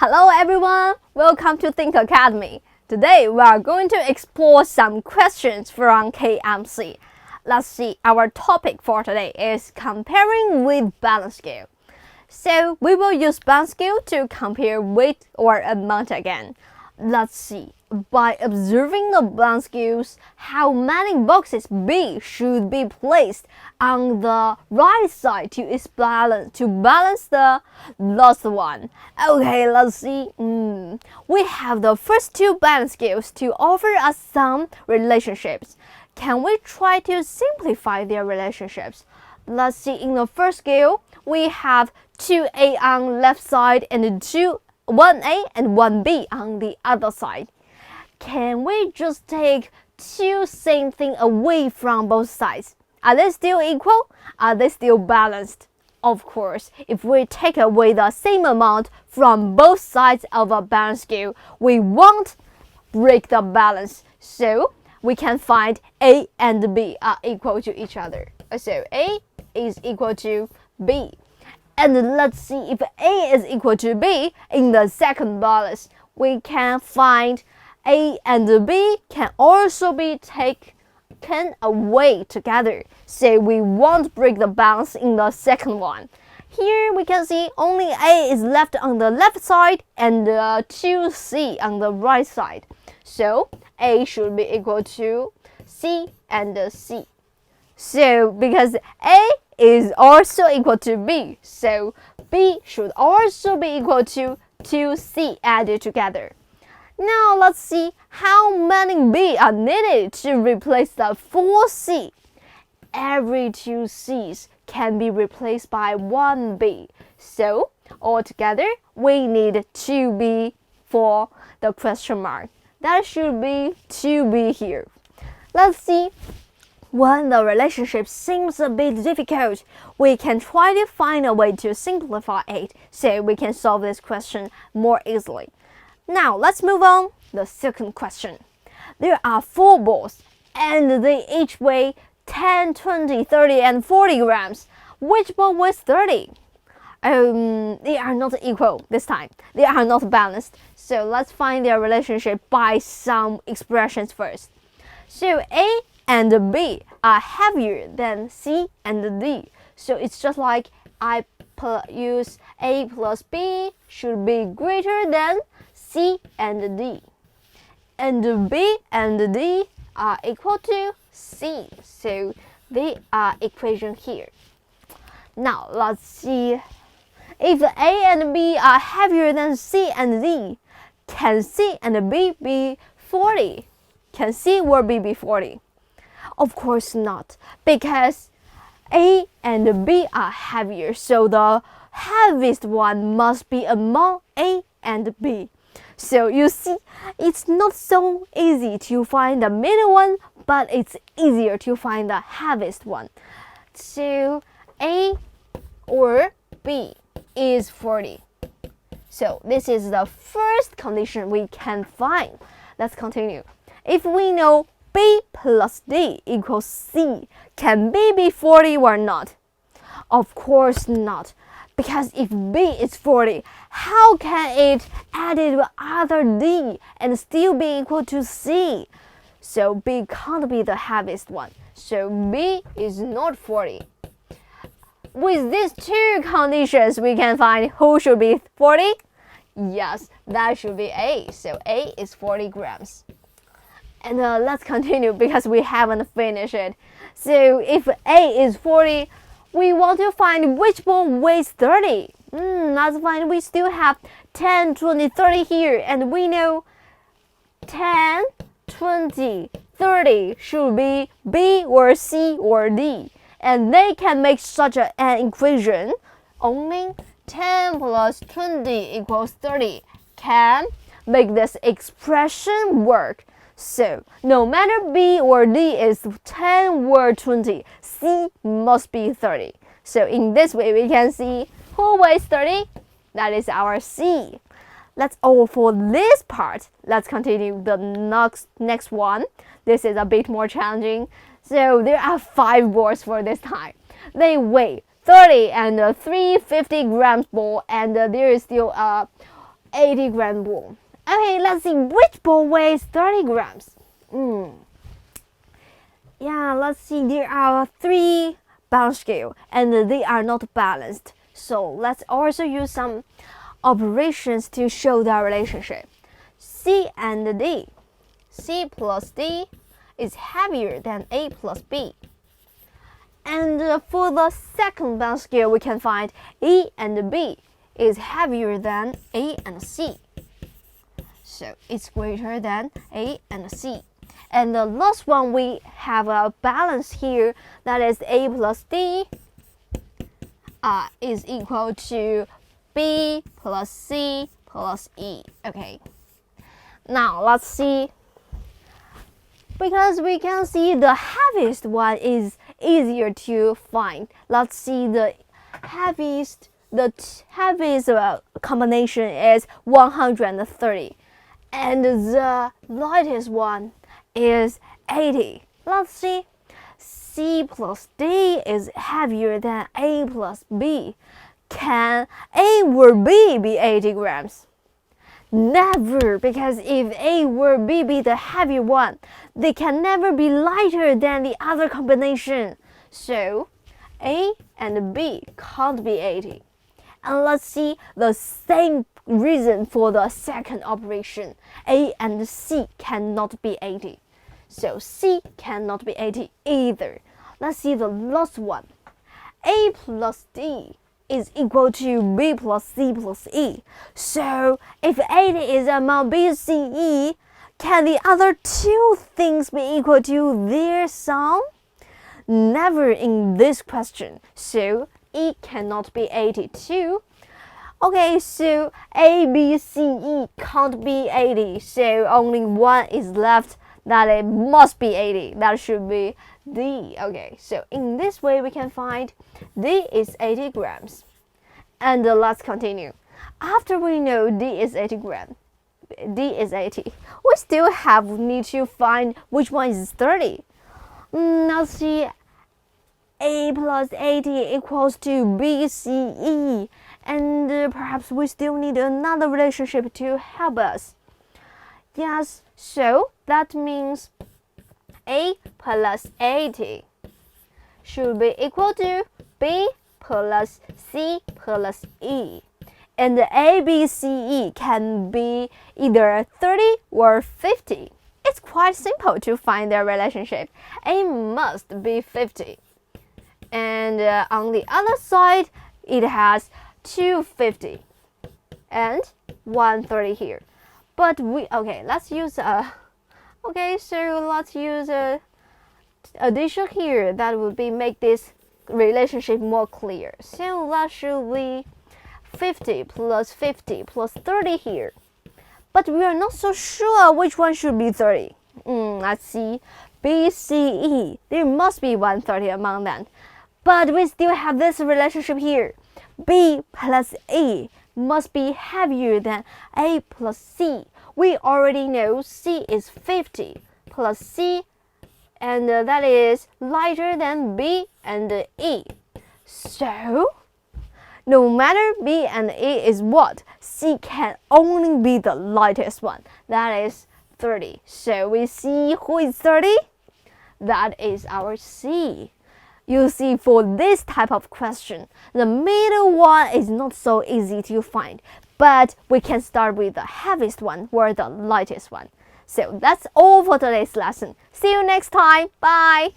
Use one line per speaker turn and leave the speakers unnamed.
Hello everyone, welcome to Think Academy. Today we are going to explore some questions from KMC. Let's see, our topic for today is comparing with balance scale. So we will use balance scale to compare weight or amount again. Let's see, by observing the balance scales, how many boxes B should be placed on the right side to balance the last one. Okay, let's see. We have the first two balance scales to offer us some relationships. Can we try to simplify their relationships? Let's see, in the first scale, we have 2A on left side and 1A and 1B on the other side. Can we just take two same thing away from both sides? Are they still equal? Are they still balanced? Of course, if we take away the same amount from both sides of a balance scale, we won't break the balance. So we can find A and B are equal to each other. So A is equal to B. And let's see if A is equal to B in the second balance. We can find A and B can also be taken away together. So we won't break the balance in the second one. Here we can see only A is left on the left side and 2C on the right side. So A should be equal to C and C. So because A is also equal to B, so B should also be equal to 2C added together. Now let's see how many B are needed to replace the 4C. Every 2 C's can be replaced by 1 B. So altogether we need 2 B for the question mark. That should be 2 B here. Let's see. When the relationship seems a bit difficult, we can try to find a way to simplify it so we can solve this question more easily. Now let's move on. The second question. There are 4 balls and they each weigh 10, 20, 30 and 40 grams. Which ball weighs 30? They are not equal this time. They are not balanced. So let's find their relationship by some expressions first. So A and B are heavier than C and D. So it's just like I use A plus B should be greater than C and D. And B and D are equal to C. So they are equation here. Now let's see. If A and B are heavier than C and D, can C and B be 40? Can C or B be 40? Of course not, because A and B are heavier, so the heaviest one must be among A and B. So you see, it's not so easy to find the middle one, but it's easier to find the heaviest one. So A or B is 40. So this is the first condition we can find. Let's continue. If we know B plus D equals C, can B be 40 or not? Of course not, because if B is 40, how can it add it with other D and still be equal to C? So B can't be the heaviest one, so B is not 40. With these two conditions, we can find who should be 40? Yes, that should be A, so A is 40 grams. And let's continue because we haven't finished it. So if A is 40, we want to find which ball weighs 30. Let's find we still have 10, 20, 30 here. And we know 10, 20, 30 should be B or C or D. And they can make such an equation. Only 10 plus 20 equals 30 can make this expression work. So, no matter B or D is 10 or 20, C must be 30. So, in this way, we can see who weighs 30? That is our C. That's all for this part. Let's continue the next one. This is a bit more challenging. So, there are 5 balls for this time. They weigh 30 and 350 grams ball, and there is still 80-gram ball. Okay, let's see which ball weighs 30 grams. Yeah, let's see. There are 3 balance scales and they are not balanced. So let's also use some operations to show the relationship. C and D. C plus D is heavier than A plus B. And for the second balance scale, we can find E and B is heavier than A and C. So it's greater than A and C. And the last one, we have a balance here, that is A plus D is equal to B plus C plus E. Okay. Now let's see. Because we can see the heaviest one is easier to find. Let's see the heaviest combination is 130. And the lightest one is 80. Let's see. C plus D is heavier than A plus B. Can A or B be 80 grams? Never, because if A or B be the heavy one, they can never be lighter than the other combination. So A and B can't be 80. And let's see the same reason for the second operation. A and C cannot be 80. So C cannot be 80 either. Let's see the last one. A plus D is equal to B plus C plus E. So if 80 is among B, C, E, can the other 2 things be equal to their sum? Never in this question. So E cannot be 80 too. Okay, so A, B, C, E can't be 80. So only one is left, that it must be 80. That should be D. Okay, so in this way we can find D is 80 grams. And let's continue. After we know D is 80 grams, D is 80, we still need to find which one is 30. Let's see. A plus 80 equals to B, C, E. And perhaps we still need another relationship to help us. Yes, so that means A plus 80 should be equal to B plus C plus E. And A, B, C, E can be either 30 or 50. It's quite simple to find their relationship. A must be 50. And on the other side, it has 250 and 130 here. But let's use let's use a addition here that would make this relationship more clear. So that should be 50 plus 30 here. But we are not so sure which one should be 30. Let's see. B, C, E. There must be 130 among them. But we still have this relationship here. B plus E must be heavier than A plus C. We already know C is 50 plus C, and that is lighter than B and E. So, no matter B and E is what, C can only be the lightest one. That is 30. So we see who is 30? That is our C. You see, for this type of question, the middle one is not so easy to find, but we can start with the heaviest one or the lightest one. So that's all for today's lesson. See you next time. Bye!